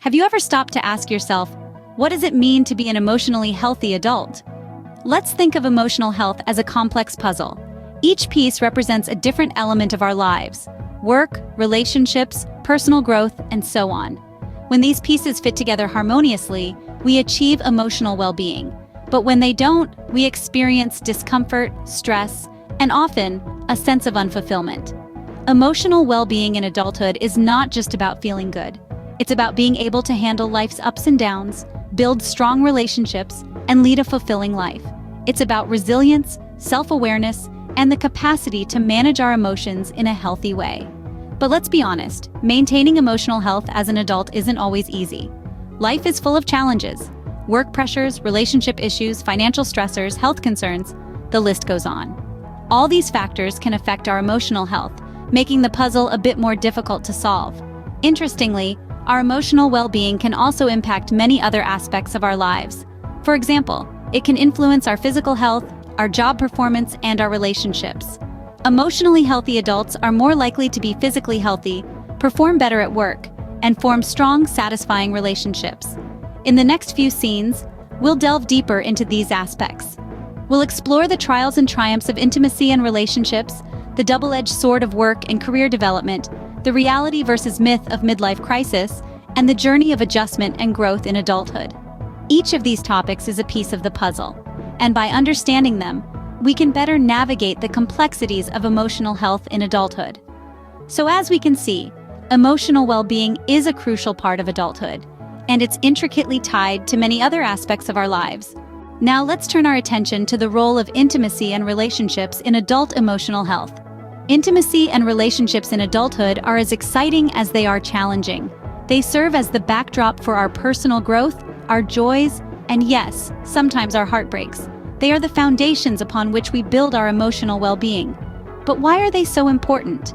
Have you ever stopped to ask yourself, what does it mean to be an emotionally healthy adult? Let's think of emotional health as a complex puzzle. Each piece represents a different element of our lives: work, relationships, personal growth, and so on. When these pieces fit together harmoniously, we achieve emotional well-being. But when they don't, we experience discomfort, stress, and often a sense of unfulfillment. Emotional well-being in adulthood is not just about feeling good. It's about being able to handle life's ups and downs, build strong relationships, and lead a fulfilling life. It's about resilience, self-awareness, and the capacity to manage our emotions in a healthy way. But let's be honest, maintaining emotional health as an adult isn't always easy. Life is full of challenges: work pressures, relationship issues, financial stressors, health concerns, the list goes on. All these factors can affect our emotional health, making the puzzle a bit more difficult to solve. Interestingly, our emotional well-being can also impact many other aspects of our lives. For example, it can influence our physical health, our job performance, and our relationships. Emotionally healthy adults are more likely to be physically healthy, perform better at work, and form strong, satisfying relationships. In the next few scenes, we'll delve deeper into these aspects. We'll explore the trials and triumphs of intimacy and relationships, the double-edged sword of work and career development, the reality versus myth of midlife crisis, and the journey of adjustment and growth in adulthood. Each of these topics is a piece of the puzzle, and by understanding them, we can better navigate the complexities of emotional health in adulthood. So as we can see, emotional well-being is a crucial part of adulthood, and it's intricately tied to many other aspects of our lives. Now let's turn our attention to the role of intimacy and relationships in adult emotional health. Intimacy and relationships in adulthood are as exciting as they are challenging. They serve as the backdrop for our personal growth, our joys, and yes, sometimes our heartbreaks. They are the foundations upon which we build our emotional well-being. But why are they so important?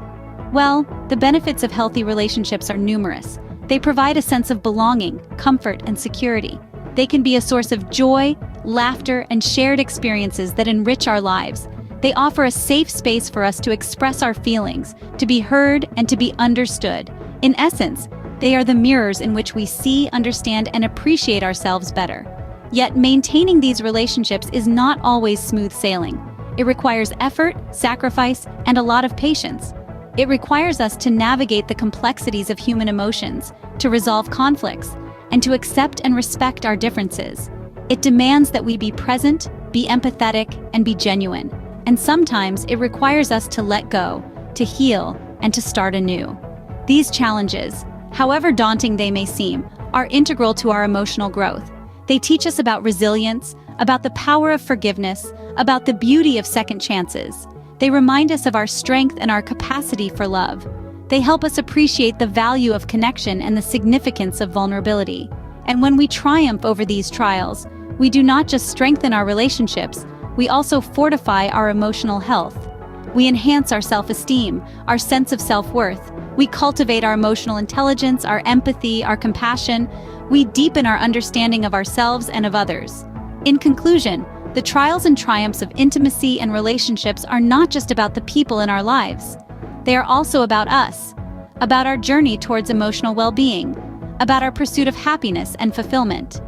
Well, the benefits of healthy relationships are numerous. They provide a sense of belonging, comfort, and security. They can be a source of joy, laughter, and shared experiences that enrich our lives. They offer a safe space for us to express our feelings, to be heard, and to be understood. In essence, they are the mirrors in which we see, understand, and appreciate ourselves better. Yet maintaining these relationships is not always smooth sailing. It requires effort, sacrifice, and a lot of patience. It requires us to navigate the complexities of human emotions, to resolve conflicts, and to accept and respect our differences. It demands that we be present, be empathetic, and be genuine. And sometimes it requires us to let go, to heal, and to start anew. These challenges, however daunting they may seem, are integral to our emotional growth. They teach us about resilience, about the power of forgiveness, about the beauty of second chances. They remind us of our strength and our capacity for love. They help us appreciate the value of connection and the significance of vulnerability. And when we triumph over these trials, we do not just strengthen our relationships, we also fortify our emotional health. We enhance our self-esteem, our sense of self-worth. We cultivate our emotional intelligence, our empathy, our compassion. We deepen our understanding of ourselves and of others. In conclusion, the trials and triumphs of intimacy and relationships are not just about the people in our lives. They are also about us, about our journey towards emotional well-being, about our pursuit of happiness and fulfillment.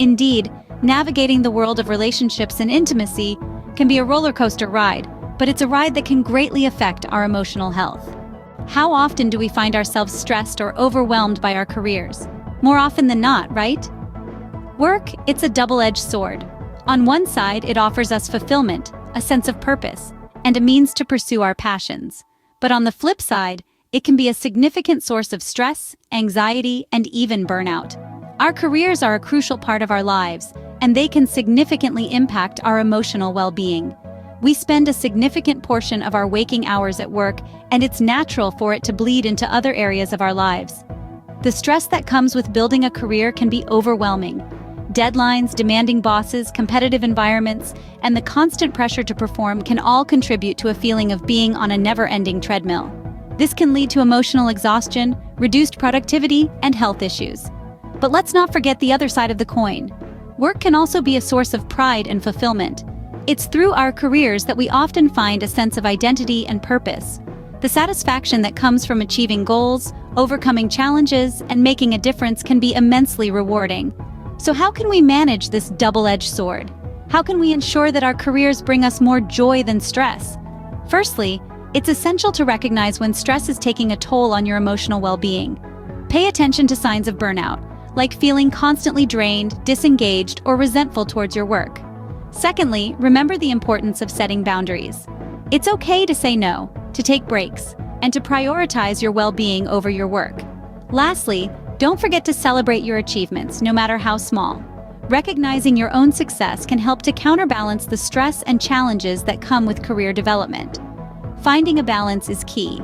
Indeed, navigating the world of relationships and intimacy can be a roller coaster ride, but it's a ride that can greatly affect our emotional health. How often do we find ourselves stressed or overwhelmed by our careers? More often than not, right? Work, it's a double-edged sword. On one side, it offers us fulfillment, a sense of purpose, and a means to pursue our passions. But on the flip side, it can be a significant source of stress, anxiety, and even burnout. Our careers are a crucial part of our lives, and they can significantly impact our emotional well-being. We spend a significant portion of our waking hours at work, and it's natural for it to bleed into other areas of our lives. The stress that comes with building a career can be overwhelming. Deadlines, demanding bosses, competitive environments, and the constant pressure to perform can all contribute to a feeling of being on a never-ending treadmill. This can lead to emotional exhaustion, reduced productivity, and health issues. But let's not forget the other side of the coin. Work can also be a source of pride and fulfillment. It's through our careers that we often find a sense of identity and purpose. The satisfaction that comes from achieving goals, Overcoming challenges and making a difference can be immensely rewarding. So how can we manage this double-edged sword? How can we ensure that our careers bring us more joy than stress? Firstly, it's essential to recognize when stress is taking a toll on your emotional well-being. Pay attention to signs of burnout, like feeling constantly drained, disengaged, or resentful towards your work. Secondly, remember the importance of setting boundaries. It's okay to say no, to take breaks, and to prioritize your well-being over your work. Lastly, don't forget to celebrate your achievements, no matter how small. Recognizing your own success can help to counterbalance the stress and challenges that come with career development. Finding a balance is key.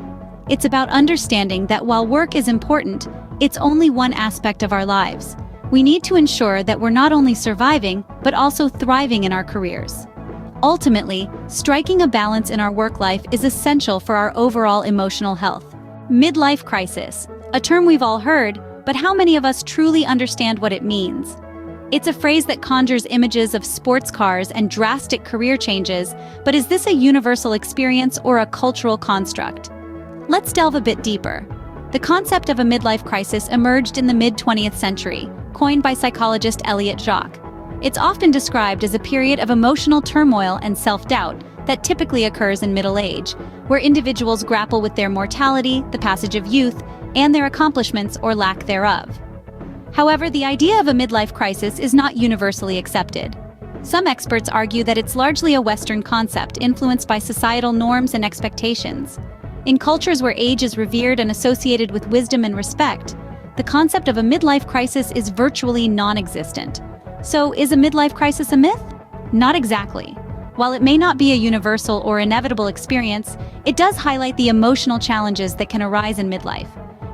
It's about understanding that while work is important, it's only one aspect of our lives. We need to ensure that we're not only surviving, but also thriving in our careers. Ultimately, striking a balance in our work life is essential for our overall emotional health. Midlife crisis, a term we've all heard, but how many of us truly understand what it means? It's a phrase that conjures images of sports cars and drastic career changes, but is this a universal experience or a cultural construct? Let's delve a bit deeper. The concept of a midlife crisis emerged in the mid-20th century, coined by psychologist Elliot Jacques. It's often described as a period of emotional turmoil and self-doubt that typically occurs in middle age, where individuals grapple with their mortality, the passage of youth, and their accomplishments or lack thereof. However, the idea of a midlife crisis is not universally accepted. Some experts argue that it's largely a Western concept influenced by societal norms and expectations. In cultures where age is revered and associated with wisdom and respect, the concept of a midlife crisis is virtually non-existent. So, is a midlife crisis a myth? Not exactly. While it may not be a universal or inevitable experience, it does highlight the emotional challenges that can arise in midlife.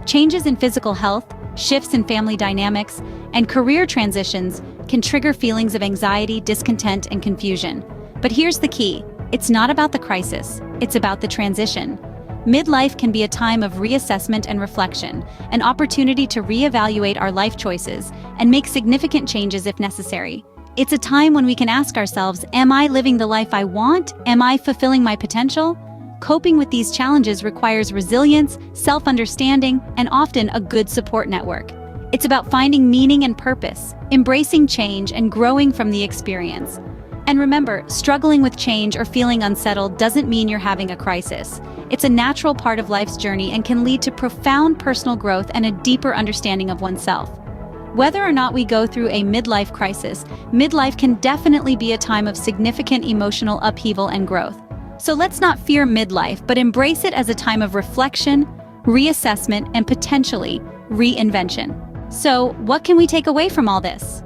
Changes in physical health, shifts in family dynamics, and career transitions can trigger feelings of anxiety, discontent, and confusion. But here's the key: it's not about the crisis, it's about the transition. Midlife can be a time of reassessment and reflection, an opportunity to reevaluate our life choices and make significant changes if necessary. It's a time when we can ask ourselves, am I living the life I want? Am I fulfilling my potential? Coping with these challenges requires resilience, self-understanding, and often a good support network. It's about finding meaning and purpose, embracing change, and growing from the experience. And remember, struggling with change or feeling unsettled doesn't mean you're having a crisis. It's a natural part of life's journey and can lead to profound personal growth and a deeper understanding of oneself. Whether or not we go through a midlife crisis, midlife can definitely be a time of significant emotional upheaval and growth. So let's not fear midlife, but embrace it as a time of reflection, reassessment, and potentially reinvention. So, what can we take away from all this?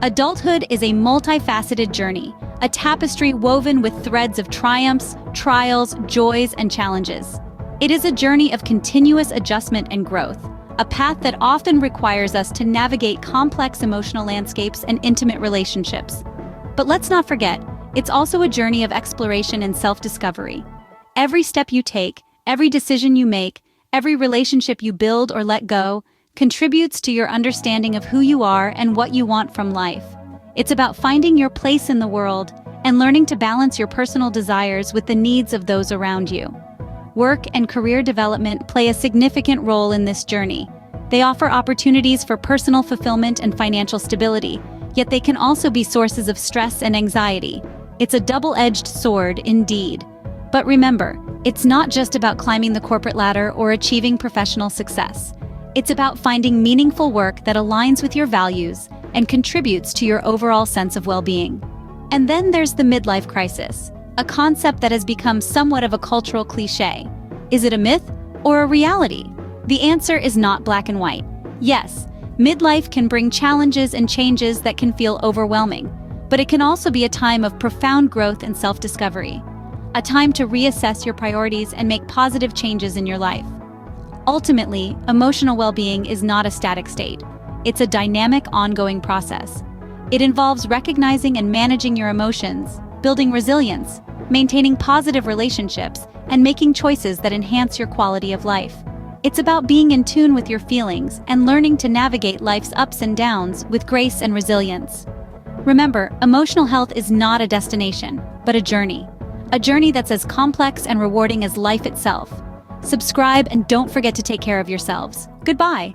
Adulthood is a multifaceted journey, a tapestry woven with threads of triumphs, trials, joys, and challenges. It is a journey of continuous adjustment and growth, a path that often requires us to navigate complex emotional landscapes and intimate relationships. But let's not forget, it's also a journey of exploration and self-discovery. Every step you take, every decision you make, every relationship you build or let go, contributes to your understanding of who you are and what you want from life. It's about finding your place in the world and learning to balance your personal desires with the needs of those around you. Work and career development play a significant role in this journey. They offer opportunities for personal fulfillment and financial stability, yet they can also be sources of stress and anxiety. It's a double-edged sword indeed. But remember, it's not just about climbing the corporate ladder or achieving professional success. It's about finding meaningful work that aligns with your values and contributes to your overall sense of well-being. And then there's the midlife crisis, a concept that has become somewhat of a cultural cliché. Is it a myth or a reality? The answer is not black and white. Yes, midlife can bring challenges and changes that can feel overwhelming, but it can also be a time of profound growth and self-discovery, a time to reassess your priorities and make positive changes in your life. Ultimately, emotional well-being is not a static state. It's a dynamic, ongoing process. It involves recognizing and managing your emotions, building resilience, maintaining positive relationships, and making choices that enhance your quality of life. It's about being in tune with your feelings and learning to navigate life's ups and downs with grace and resilience. Remember, emotional health is not a destination, but a journey that's as complex and rewarding as life itself. subscribe, and don't forget to take care of yourselves. Goodbye.